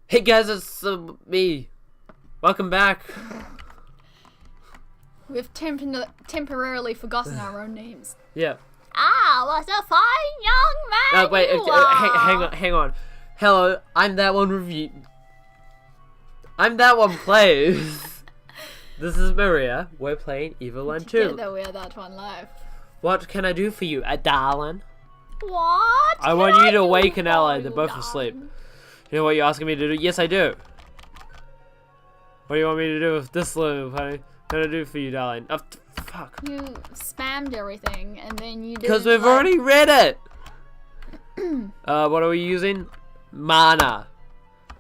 Hey guys, it's me. Welcome back. We've temporarily forgotten our own names. Yeah. Ah, what a fine young man Wait, you are. hang on. Hello, I'm that one review. I'm that one plays. This is Maria. We're playing Evoland 2. Together we are that one live. What can I do for you, darling? What? I want you to awaken for Ally. They're you, both darling? asleep. You know what you're asking me to do? Yes, I do. What do you want me to do with this little honey? What can I do for you, darling? Oh, fuck. You spammed everything and then you did. Because we've already read it. What are we using? Mana.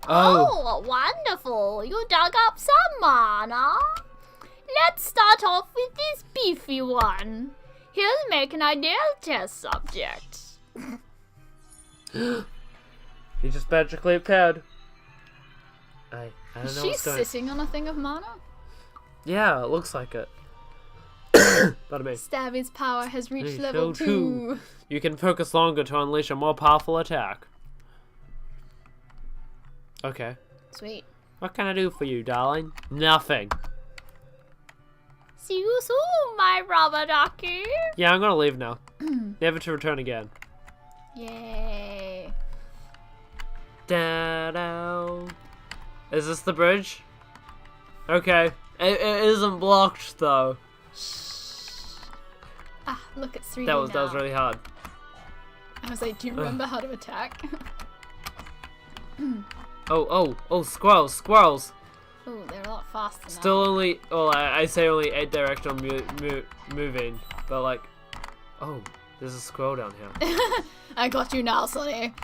Oh, wonderful. You dug up some mana. Let's start off with this beefy one. He'll make an ideal test subject. He just magically appeared. I don't Is know she what's going. sitting on a thing of mana? Yeah, it looks like it. Pardon me. Stabby's power has reached Hey, level so 2. You can focus longer to unleash a more powerful attack. Okay. Sweet. What can I do for you, darling? Nothing. See you soon, my rubber ducky. Yeah, I'm gonna leave now. Never to return again. Yay. Da-da. Is this the bridge? Okay. It isn't blocked though. Ah, look, it's 3D That was now. really hard. I was like, do you remember how to attack? Oh, squirrels. Oh, they're a lot faster Still now. only, well, I say only 8 directional moving, but like, oh, there's a squirrel down here. I got you now, Sonny.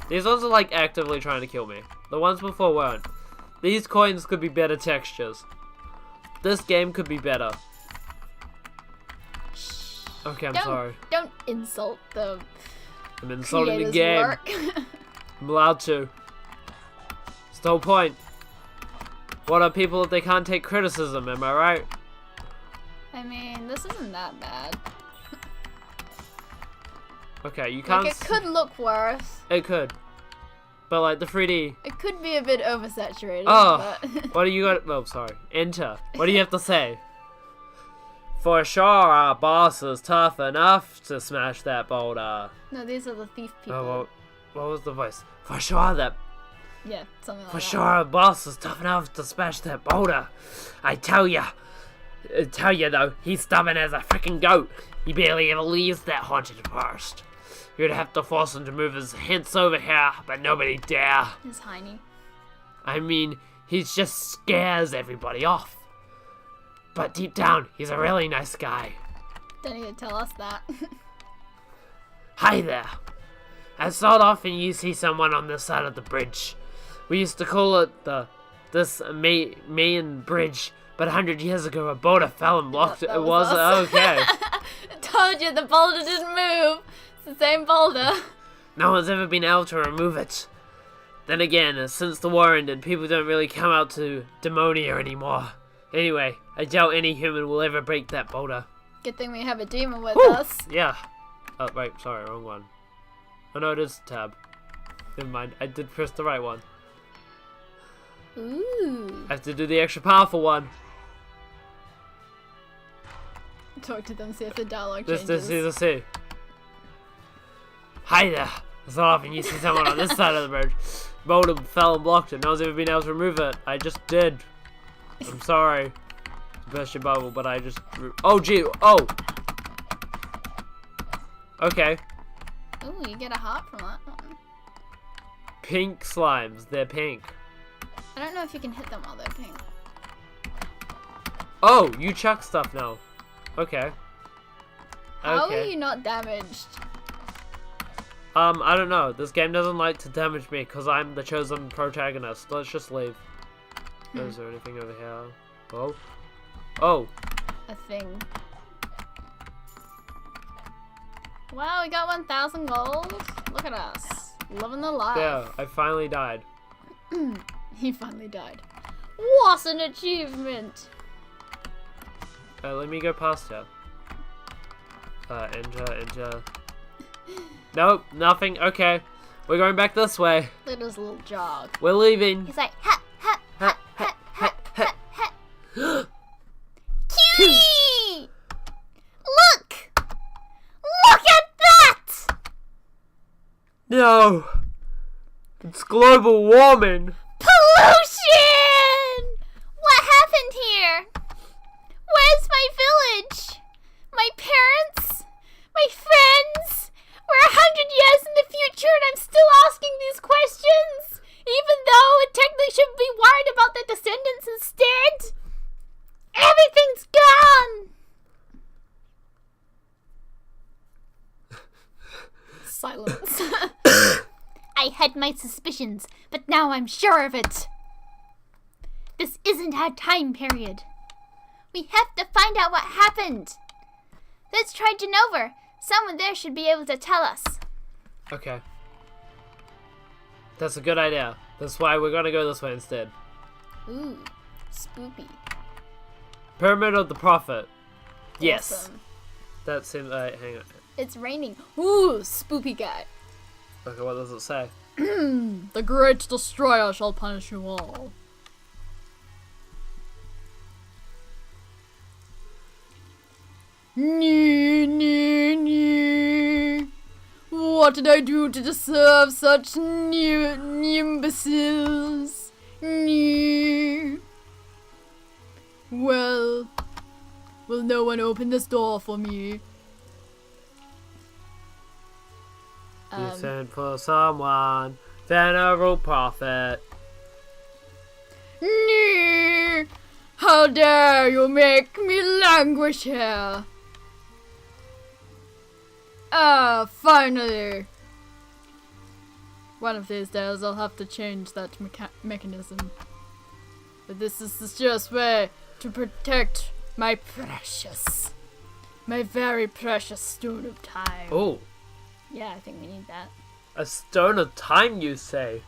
These ones are like actively trying to kill me. The ones before weren't. These coins could be better textures. This game could be better. Okay, I'm sorry. Don't insult the I'm insulting the creators' game. work. I'm allowed to. It's the whole point. What are people if they can't take criticism, am I right? I mean, this isn't that bad. Okay, you can't... Like, it could look worse. It could. But like the 3D... It could be a bit oversaturated, Oh, but... what do you got? Oh, sorry. Enter. What do you have to say? For sure, our boss is tough enough to smash that boulder. No, these are the thief people. Oh, well, what was the voice? For sure, that. Yeah, something like For that. sure, our boss is tough enough to smash that boulder. I tell ya. Though, he's stubborn as a freaking goat. He barely ever leaves that haunted forest. You'd have to force him to move his hints over here, but nobody dare. It's Heine. I mean, he just scares everybody off. But deep down, he's a really nice guy. Don't need to tell us that. Hi there. It's not often you see someone on this side of the bridge. We used to call it this main bridge, but 100 years ago a boulder fell and blocked it. That It was wasn't us. okay. Told you the boulder didn't move. It's the same boulder. No one's ever been able to remove it. Then again, since the war ended, people don't really come out to Demonia anymore. Anyway, I doubt any human will ever break that boulder. Good thing we have a demon with Whew. us. Yeah. Oh, wait, sorry, wrong one. Oh no, it is tab. Never mind, I did press the right one. Ooh. I have to do the extra powerful one. Talk to them, see if the dialogue This changes. is see. Hi there. It's not often you see someone on this side of the bridge. Boulder fell and blocked it. No one's ever been able to remove it. I just did. I'm sorry. Burst your bubble, but I just... Oh, gee. Oh. Okay. Ooh, you get a heart from that one. Pink slimes. They're pink. I don't know if you can hit them while they're pink. Oh, you chuck stuff now. Okay. How Okay. are you not damaged? I don't know. This game doesn't like to damage me because I'm the chosen protagonist. Let's just leave. Is there anything over here? Oh. Oh. A thing. Wow, we got 1,000 gold. Look at us. Living the life. Yeah, I finally died. He finally died. What an achievement. Let me go past here. Enter. Nope, nothing. Okay. We're going back this way. Look at his little jog. We're leaving. He's like, ha, ha, Ha, ha, ha, ha, ha. cutie! Look! Look at that! No. It's global warming. Pollution! What happened here? Where's my village? My parents? My friends? We're 100 years in the future and I'm still asking these questions, even though it technically should be worried about their descendants instead. Everything's gone. Silence. I had my suspicions, but now I'm sure of it. This isn't our time period. We have to find out what happened. Let's try Genova. Someone there should be able to tell us. Okay. That's a good idea. That's why we're gonna go this way instead. Ooh, spoopy. Pyramid of the Prophet. Yes. Awesome. That seems. Hang on. It's raining. Ooh, spoopy guy. Okay, what does it say? The great destroyer shall punish you all. Nee, nee, nee. What did I do to deserve such imbeciles? Nee. Well, will no one open this door for me? You sent for someone, venerable prophet. Nee! How dare you make me languish here? Ah, finally! One of these days I'll have to change that mechanism. But this is the surest way to protect my very precious stone of time. Oh, Yeah, I think we need that. a stone of time, you say?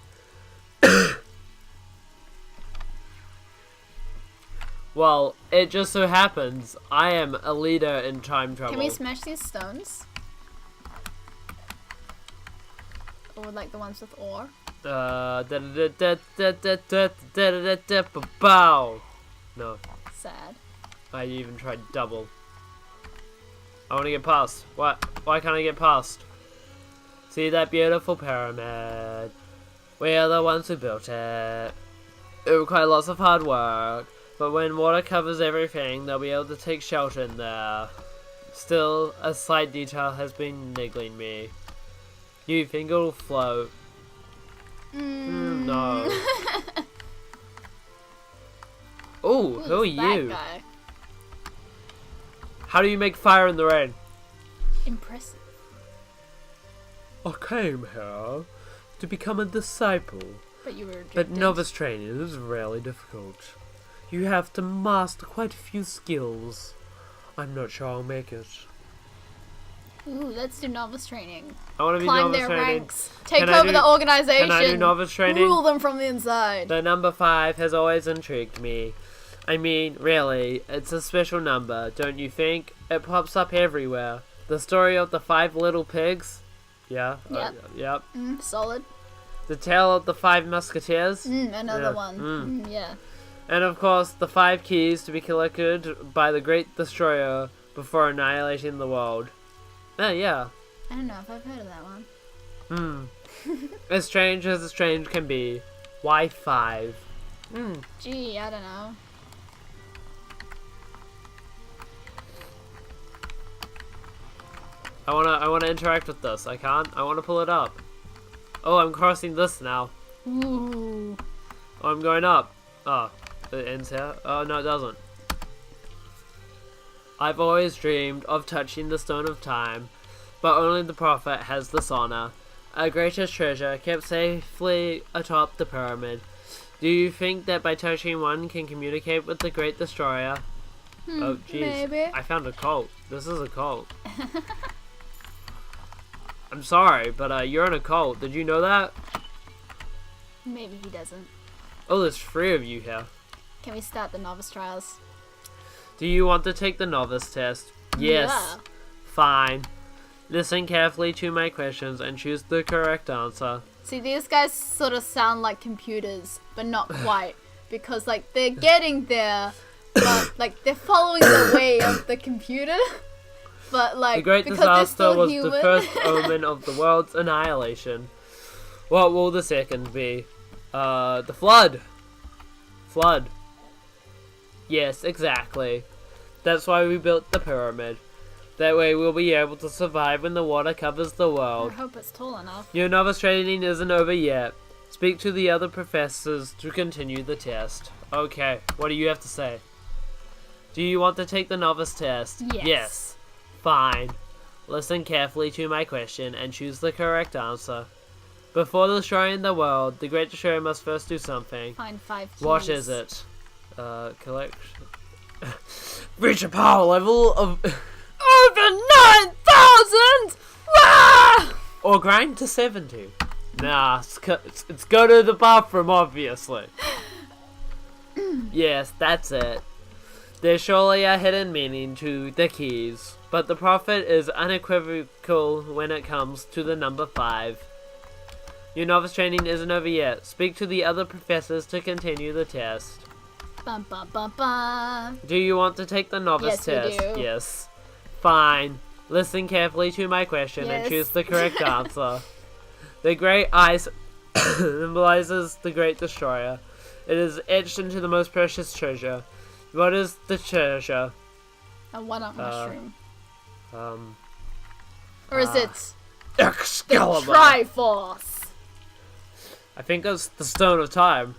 Well, it just so happens I am a leader in time travel. Can we smash these stones? Or like the ones with ore? Bow. No, Sad. I even tried double. I want to get past. What? Why can't I get past? See that beautiful pyramid? We are the ones who built it. It required lots of hard work, but when water covers everything, they'll be able to take shelter in there. Still, a slight detail has been niggling me. You think it'll float? No. Oh, who are Who's that you? guy? How do you make fire in the rain? Impressive. I came here to become a disciple, But you were but addicted. novice training is really difficult. You have to master quite a few skills. I'm not sure I'll make it. Ooh, let's do novice training. I want to be Climb novice their training. ranks. Take Can I over do- the organization. Can I do novice training? Rule them from the inside. The number 5 has always intrigued me. I mean, really, it's a special number, don't you think? It pops up everywhere. The story of the 5 little pigs? Yeah? Yep. Yep. Solid. The tale of the 5 musketeers? Another Yeah. one. Yeah. And of course, the 5 keys to be collected by the great destroyer before annihilating the world. Yeah. I don't know if I've heard of that one. As strange as a strange can be. Why 5? Gee, I don't know. I wanna interact with this. I can't. I wanna pull it up. Oh, I'm crossing this now. Ooh. Oh, I'm going up. Oh, it ends here. Oh, no, it doesn't. I've always dreamed of touching the Stone of Time, but only the Prophet has this honor. A greatest treasure kept safely atop the pyramid. Do you think that by touching one can communicate with the Great Destroyer? Oh, jeez. maybe. I found a cult. This is a cult. I'm sorry, but you're in a cult. Did you know that? Maybe he doesn't. Oh, there's 3 of you here. Can we start the novice trials? Do you want to take the novice test? Yes. Yeah. Fine. Listen carefully to my questions and choose the correct answer. See, these guys sort of sound like computers, but not quite. Because, like, they're getting there, but, like, they're following the way of the computer. But, like, The Great because they're Disaster still was human. the first omen of the world's annihilation. What will the second be? The flood. Flood. Yes, exactly. That's why we built the pyramid. That way we'll be able to survive when the water covers the I world. hope it's tall enough. Your novice training isn't over yet. Speak to the other professors to continue the test. Okay, what do you have to say? Do you want to take the novice test? Yes. Fine. Listen carefully to my question and choose the correct answer. Before destroying the world, the Great Destroyer must first do something. Find 5 keys. What is it? Collect... Reach a power level of... Over 9,000! Wah! Or grind to 70. Nah, it's go to the bathroom, obviously. Yes, that's it. There's surely a hidden meaning to the keys, but the prophet is unequivocal when it comes to the number 5. Your novice training isn't over yet. Speak to the other professors to continue the test. Bum, bum, bum, bum. Do you want to take the novice Yes, we test? do. Yes. Fine. Listen carefully to my question and Yes. choose the correct answer. The great eye symbolizes the Great Destroyer. It is etched into the most precious treasure. What is the treasure? A one-up mushroom. Or is it Excalibur. Triforce? I think it's the Stone of Time.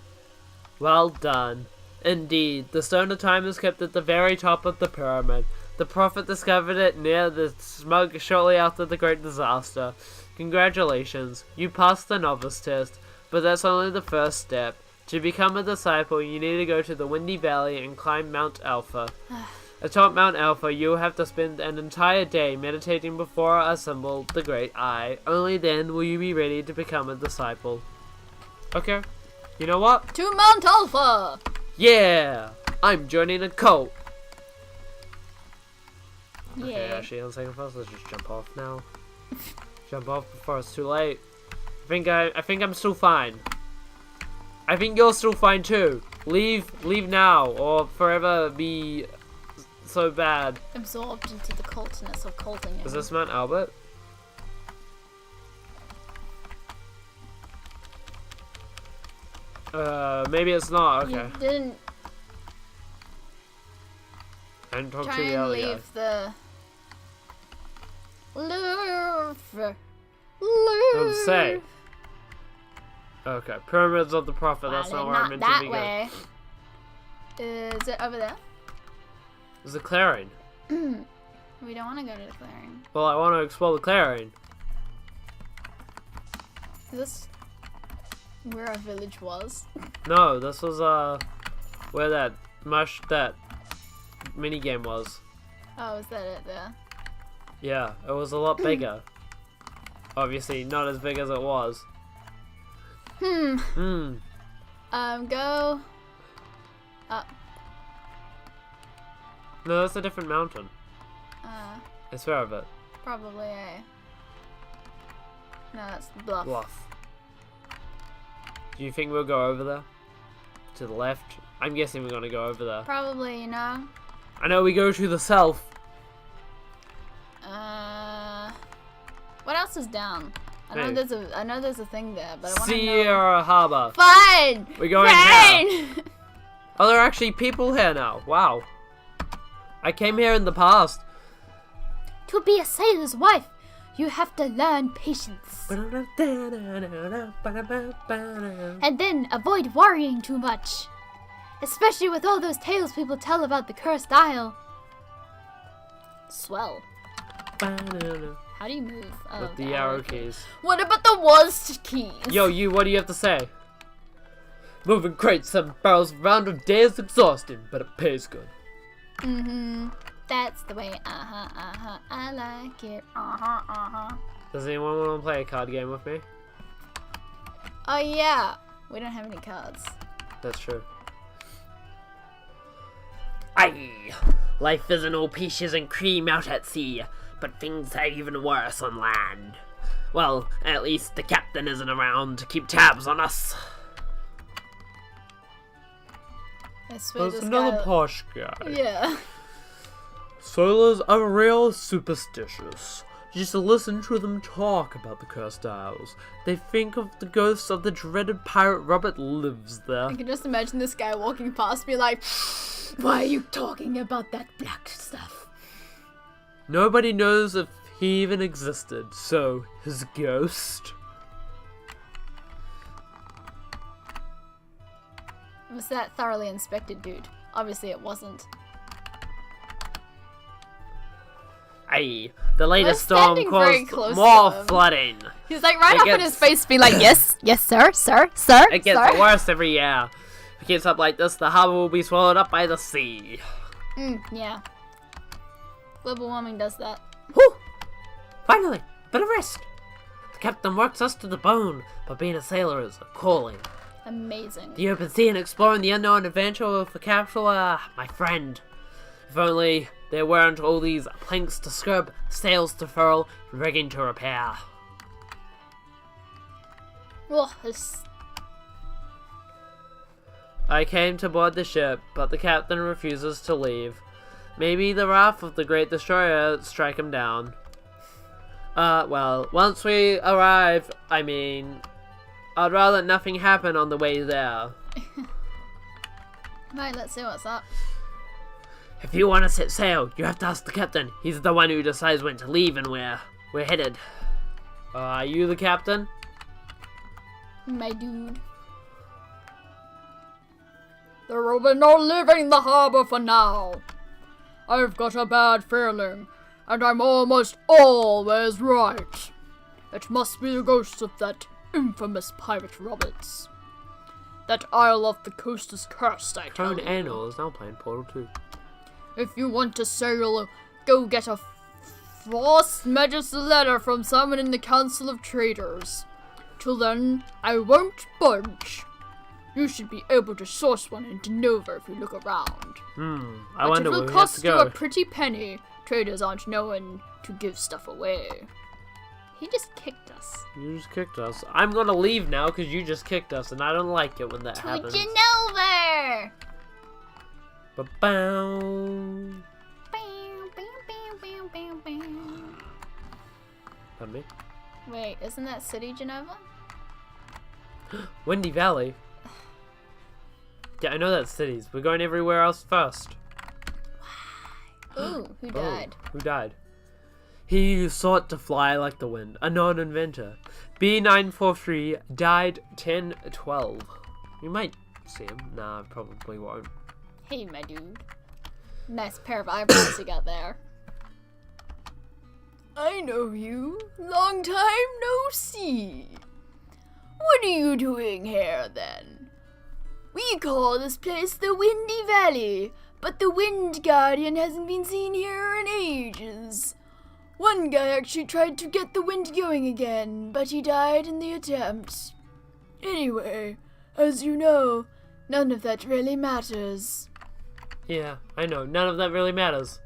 Well done. Indeed, the Stone of Time is kept at the very top of the pyramid. The prophet discovered it near the smug shortly after the Great Disaster. Congratulations, you passed the novice test, but that's only the first step. To become a disciple, you need to go to the Windy Valley and climb Mount Alpha. Atop Mount Alpha, you'll have to spend an entire day meditating before a symbol, the Great Eye. Only then will you be ready to become a disciple. Okay, you know what? To Mount Alpha! Yeah! I'm joining a cult! Yeah. Okay, actually, on second thoughts, let's just jump off now. Jump off before it's too late. I think I'm still fine. I think you're still fine too. Leave now, or forever be so bad. Absorbed into the cultiness of culting. Is this Mount Albert? Maybe it's not. Okay. You didn't I didn't talk try to the and other guy. leave the... Don't say. Okay, Pyramids of the Prophet. That's not where I'm meant to that be way. Is it over there? There's a clearing. We don't want to go to the clearing. Well, I want to explore the clearing. Is this where our village was? No, this was where that mini game was. Oh, is that it there? Yeah, it was a lot bigger. Obviously, not as big as it was. Go up. No, that's a different mountain. I swear of it. Probably a... No, that's the bluff. Bluff. Do you think we'll go over there? To the left? I'm guessing we're gonna go over there. Probably, you know. I know we go to the south. What else is down? I know there's a thing there, but I want to know. Sierra Harbor. Fine. We're going Fine. there. Oh, there are actually people here now. Wow. I came here in the past. To be a sailor's wife, you have to learn patience. And then avoid worrying too much. Especially with all those tales people tell about the cursed isle. Swell. How do you move? Oh, With the arrow keys. What about the was keys? Yo, you, what do you have to say? Moving crates and barrels around a day is exhausting, but it pays good. That's the way. I like it. Does anyone want to play a card game with me? Oh yeah. We don't have any cards. That's true. Aye! Life isn't all peaches and cream out at sea. but things are even worse on land. Well, at least the captain isn't around to keep tabs on us. I swear There's this another guy... posh guy. Yeah. Sailors are real superstitious. Just listen to them talk about the cursed isles. They think of the ghosts of the dreaded pirate Robert lives there. I can just imagine this guy walking past me like, why are you talking about that black stuff? Nobody knows if he even existed, so his ghost. It was that thoroughly inspected dude. Obviously it wasn't. Aye, the latest We're storm standing very caused close more to him. flooding. He's like right It up in gets- his face being like, yes, yes sir, sir, sir, It gets sir. worse every year. If it keeps up like this, the harbor will be swallowed up by the sea. Yeah. Global warming does that. Whew! Finally, bit of rest. The captain works us to the bone, but being a sailor is a calling. Amazing. The open sea and exploring the unknown adventure of the capsule are my friend. If only there weren't all these planks to scrub, sails to furl, rigging to repair. Oh, this... I came to board the ship, but the captain refuses to leave. Maybe the wrath of the great destroyer strike him down. Well, once we arrive, I'd rather nothing happen on the way there. Right, let's see what's up. If you want to set sail, you have to ask the captain. He's the one who decides when to leave and where we're headed. Are you the captain? My dude. There will be no leaving the harbor for now. I've got a bad feeling, and I'm almost always right. It must be the ghost of that infamous pirate Roberts. That isle off the coast is cursed, I tell Cone you. Annual is now playing Portal 2. If you want to sail, go get a Frost Magus letter from someone in the Council of Traders. Till then, I won't budge. You should be able to source one in Denova if you look around. I But wonder it where will we have to cost you a go. pretty penny. Traders aren't known to give stuff away. He just kicked us. You just kicked us. I'm gonna leave now because you just kicked us, and I don't like it when that To happens. Genova! Ba-bow. Pardon me? Wait, isn't that City Genova? Windy Valley. Yeah, I know that's cities. We're going everywhere else first. Ooh, who died? Oh, who died? He who sought to fly like the wind, a non-inventor. B943 died 10/12. You might see him. Nah, I probably won't. Hey, my dude. Nice pair of eyebrows you got there. I know you. Long time no see. What are you doing here, then? We call this place the Windy Valley, but the Wind Guardian hasn't been seen here in ages. One guy actually tried to get the wind going again, but he died in the attempt. Anyway, as you know, none of that really matters. Yeah, I know. None of that really matters.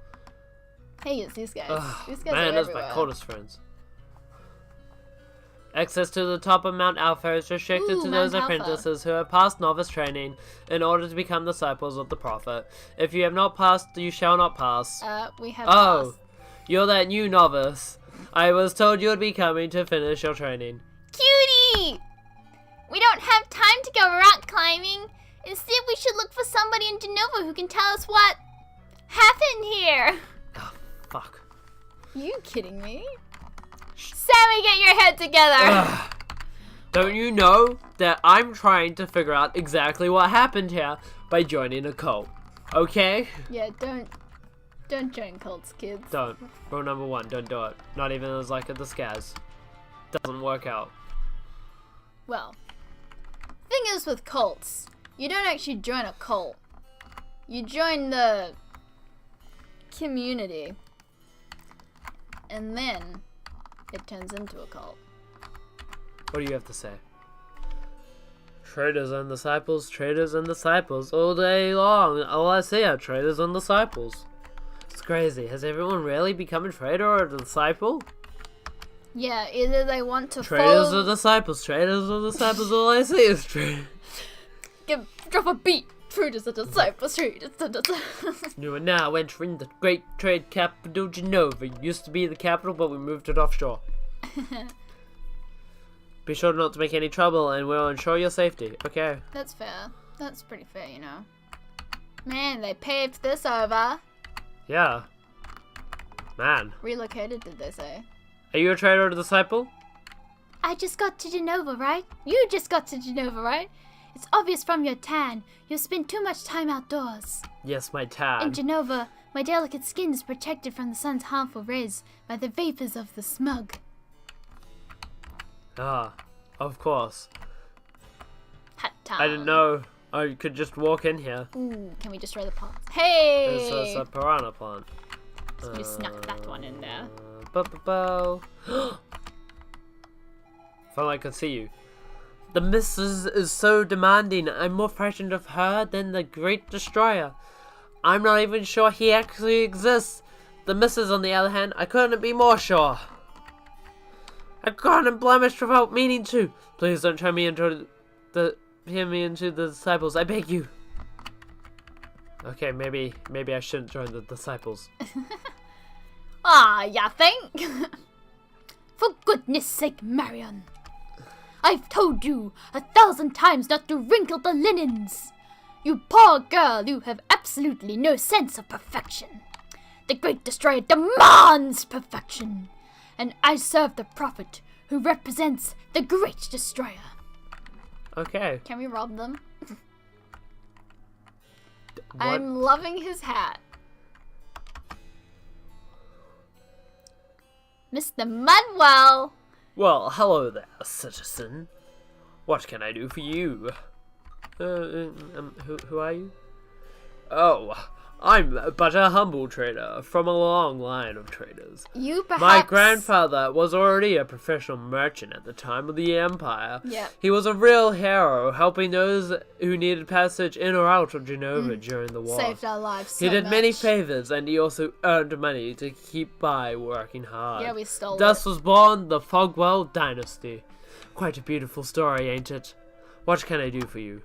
Hey, it's these guys. Ugh, These guys man, are that's everywhere. my coldest friends. Access to the top of Mount Alpha is restricted Ooh, to Mount those Alpha. apprentices who have passed novice training in order to become disciples of the Prophet. If you have not passed, you shall not pass. We have Oh, passed. you're that new novice. I was told you would be coming to finish your training. Cutie! We don't have time to go rock climbing. Instead, we should look for somebody in Genova who can tell us what happened here. Oh, fuck. You kidding me? Sammy, get your head together. Ugh. Don't you know that I'm trying to figure out exactly what happened here by joining a cult? Okay? Yeah, don't join cults, kids. Don't. Rule number 1, don't do it. Not even as like a disguise. Doesn't work out. Well, thing is with cults, you don't actually join a cult. You join the community, and then it turns into a cult. What do you have to say? Traders and disciples all day long. All I see are traders and disciples. It's crazy. Has everyone really become a trader or a disciple? Yeah, either they want to Traders follow... or disciples? Traders or disciples? All I see is traders. Drop a beat. Traders or disciples. Traders or disciples. You are now entering the great trade capital, Genova. It used to be the capital, but we moved it offshore. Be sure not to make any trouble, and we'll ensure your safety. Okay. That's fair. That's pretty fair, you know. Man, they paved this over. Yeah. Man. Relocated, did they say? Are you a trader or a disciple? I just got to Genova, right? You just got to Genova, right? It's obvious from your tan. You spend too much time outdoors. Yes, my In tan. Genova, my delicate skin is protected from the sun's harmful rays by the vapors of the smug. Ah, of course. Hot town. I didn't know I could just walk in here. Ooh, can we destroy the pot? Hey! It's a piranha plant. So you snuck that one in there. Bo. If only I could see you. The missus is so demanding. I'm more frightened of her than the Great Destroyer. I'm not even sure he actually exists. The missus, on the other hand, I couldn't be more sure. I got him blemished without meaning to. Please don't turn me into the disciples. I beg you. Okay, maybe I shouldn't join the disciples. Ah, ya think? For goodness sake, Marion. I've told you 1,000 times not to wrinkle the linens. You poor girl, you have absolutely no sense of perfection. The Great Destroyer demands perfection. And I serve the prophet who represents the Great Destroyer. Okay. Can we rob them? What? I'm loving his hat. Mr. Mudwell! Well, hello there, citizen. What can I do for you? Who are you? Oh, I'm but a humble trader from a long line of traders. You perhaps... My grandfather was already a professional merchant at the time of the Empire. Yep. He was a real hero, helping those who needed passage in or out of Genova during the war. Saved our lives so He did many much. favors, and he also earned money to keep by working hard. Yeah, we stole Thus it. was born the Fogwell dynasty. Quite a beautiful story, ain't it? What can I do for you?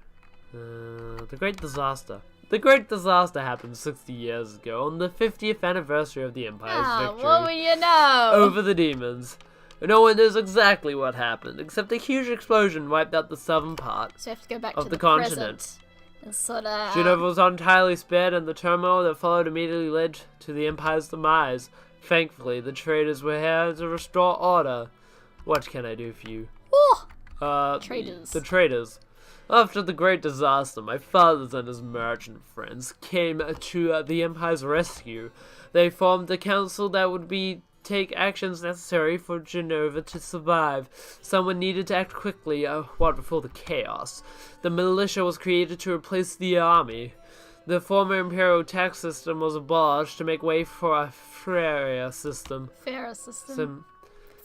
The Great Disaster. The Great Disaster happened 60 years ago, on the 50th anniversary of the Empire's victory what would you know? over the demons. No one knows exactly what happened, except a huge explosion wiped out the southern part. So you have to go back of to the the continent. present. And sort of... Genova was entirely spared, and the turmoil that followed immediately led to the Empire's demise. Thankfully, the traders were here to restore order. What can I do for you? Traders. The traders. After the Great Disaster, my father and his merchant friends came to the Empire's rescue. They formed a council that would take actions necessary for Genova to survive. Someone needed to act quickly, before the chaos. The militia was created to replace the army. The former imperial tax system was abolished to make way for a Ferraria system. Fairer system.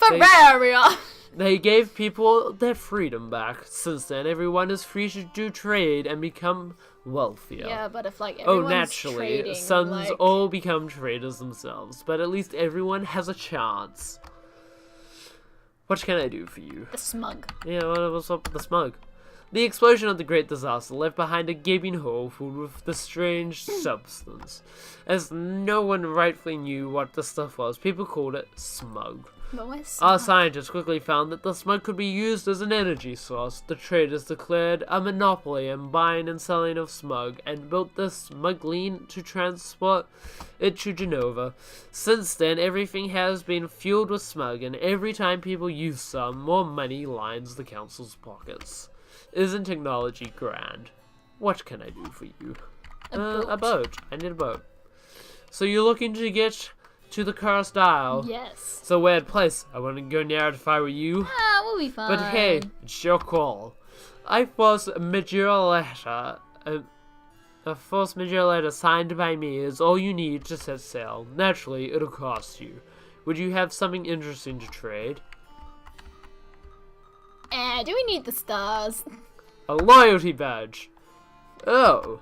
They- Ferraria! They gave people their freedom back. Since then, everyone is free to do trade and become wealthier. Yeah, but if like Oh, everyone's naturally, trading, sons like... all become traders themselves, but at least everyone has a chance. What can I do for you? The smug. Yeah, what's up with the smug? The explosion of the Great Disaster left behind a gaping hole filled with the strange substance. As no one rightfully knew what the stuff was, people called it smug. But where's Our smug? scientists quickly found that the smug could be used as an energy source. The traders declared a monopoly in buying and selling of smug, and built the smuggling to transport it to Genova. Since then, everything has been fueled with smug, and every time people use some, more money lines the council's pockets. Isn't technology grand? What can I do for you? A boat. I need a boat. So you're looking to get to the Cursed Isle? Yes. It's a weird place. I wouldn't go near it if I were you. Ah, we'll be fine. But hey, it's your call. A force majeure letter signed by me is all you need to set sail. Naturally, it'll cost you. Would you have something interesting to trade? Do we need the stars? A loyalty badge. Oh.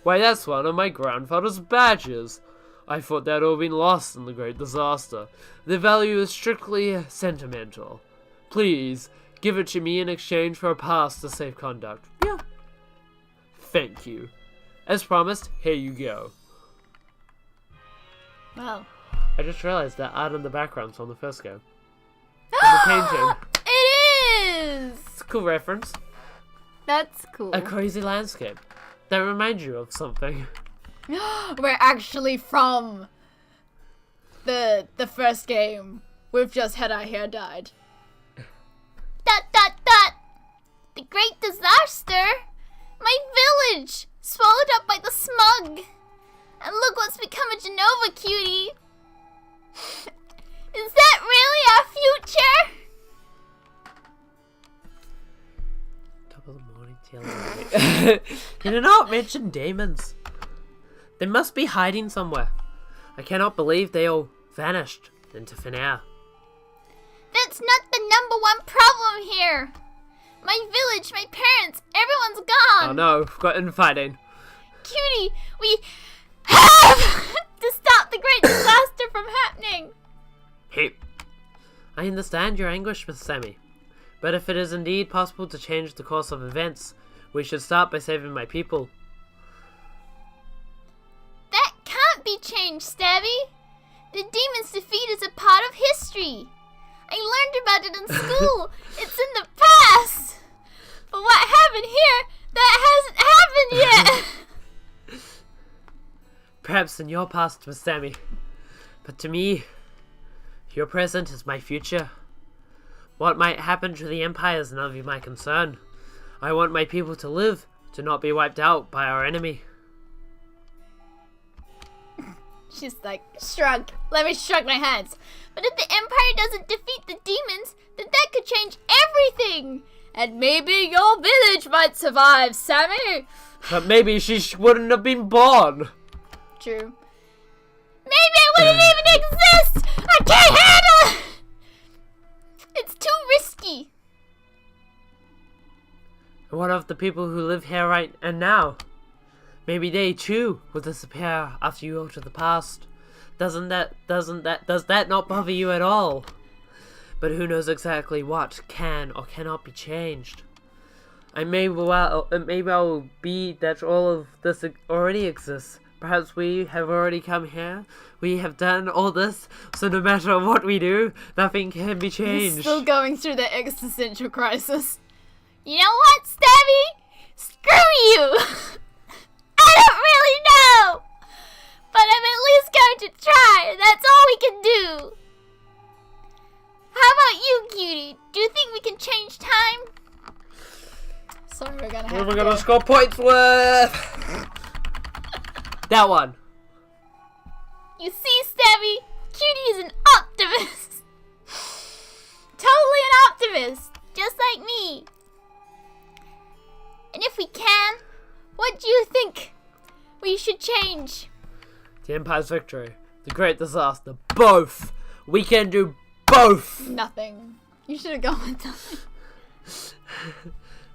Why, that's one of my grandfather's badges. I thought that had all been lost in the great disaster. The value is strictly sentimental. Please, give it to me in exchange for a pass to safe conduct. Yeah. Thank you. As promised, here you go. Wow. I just realized that art in the background's on the first game. The painting. It is! It's a cool reference. That's cool. A crazy landscape. That reminds you of something. We're actually from the first game. We've just had our hair dyed. The great disaster! My village! Swallowed up by the smug! And look what's become of Genova, cutie! Is that really our future? Top of the morning, tail of the night. You did not mention demons. They must be hiding somewhere. I cannot believe they all vanished into thin air. That's not the number one problem here! My village, my parents, everyone's gone! Oh no, we've got infighting. Cutie, we have to stop the great disaster from happening! Hey, I understand your anguish, Miss Sammy. But if it is indeed possible to change the course of events, we should start by saving my people. That can't be changed, Stabby! The demon's defeat is a part of history! I learned about it in school! It's in the past! But what happened here, that hasn't happened yet! Perhaps in your past, Miss Sammy. But to me, your present is my future. What might happen to the Empire is none of my concern. I want my people to live, to not be wiped out by our enemy. She's like, shrug. Let me shrug my hands. But if the Empire doesn't defeat the demons, then that could change everything! And maybe your village might survive, Sammy. But maybe she wouldn't have been born. True. Maybe I wouldn't even exist! I can't handle it! It's too risky. And what of the people who live here right and now? Maybe they too will disappear after you alter the past. Does that not bother you at all? But who knows exactly what can or cannot be changed? It may well be that all of this already exists. Perhaps we have already come here. We have done all this, so no matter what we do, nothing can be changed. Still going through the existential crisis. You know what, Stabby? Screw you! I don't really know! But I'm at least going to try. That's all we can do. How about you, cutie? Do you think we can change time? Sorry, we're gonna What have are we to gonna score points with? That one. You see, Stabby? Cutie is an optimist. Totally an optimist. Just like me. And if we can, what do you think we should change? The Empire's victory. The great disaster. Both. We can do both. Nothing. You should have gone with nothing.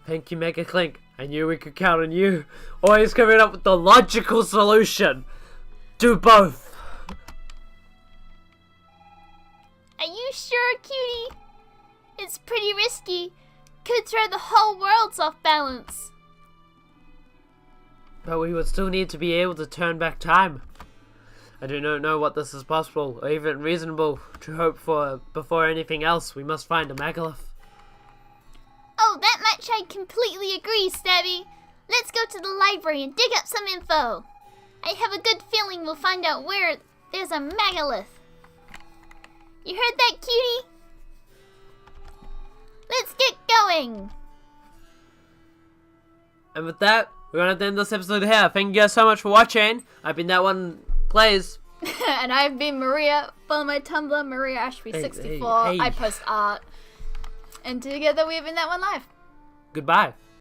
Thank you, Mega Clink. I knew we could count on you. Always coming up with the logical solution. Do both. Are you sure, cutie? It's pretty risky. Could throw the whole world off balance. But we would still need to be able to turn back time. I do not know what this is possible or even reasonable to hope for. Before anything else, we must find a megalith. Oh, that much I completely agree, Stabby. Let's go to the library and dig up some info. I have a good feeling we'll find out where there's a megalith. You heard that, cutie? Let's get going. And with that, we're going to end this episode here. Thank you guys so much for watching. I've been That One Plays. And I've been Maria. Follow my Tumblr, MariaAshby64. Hey. I post art. And together we've been That One Live. Goodbye.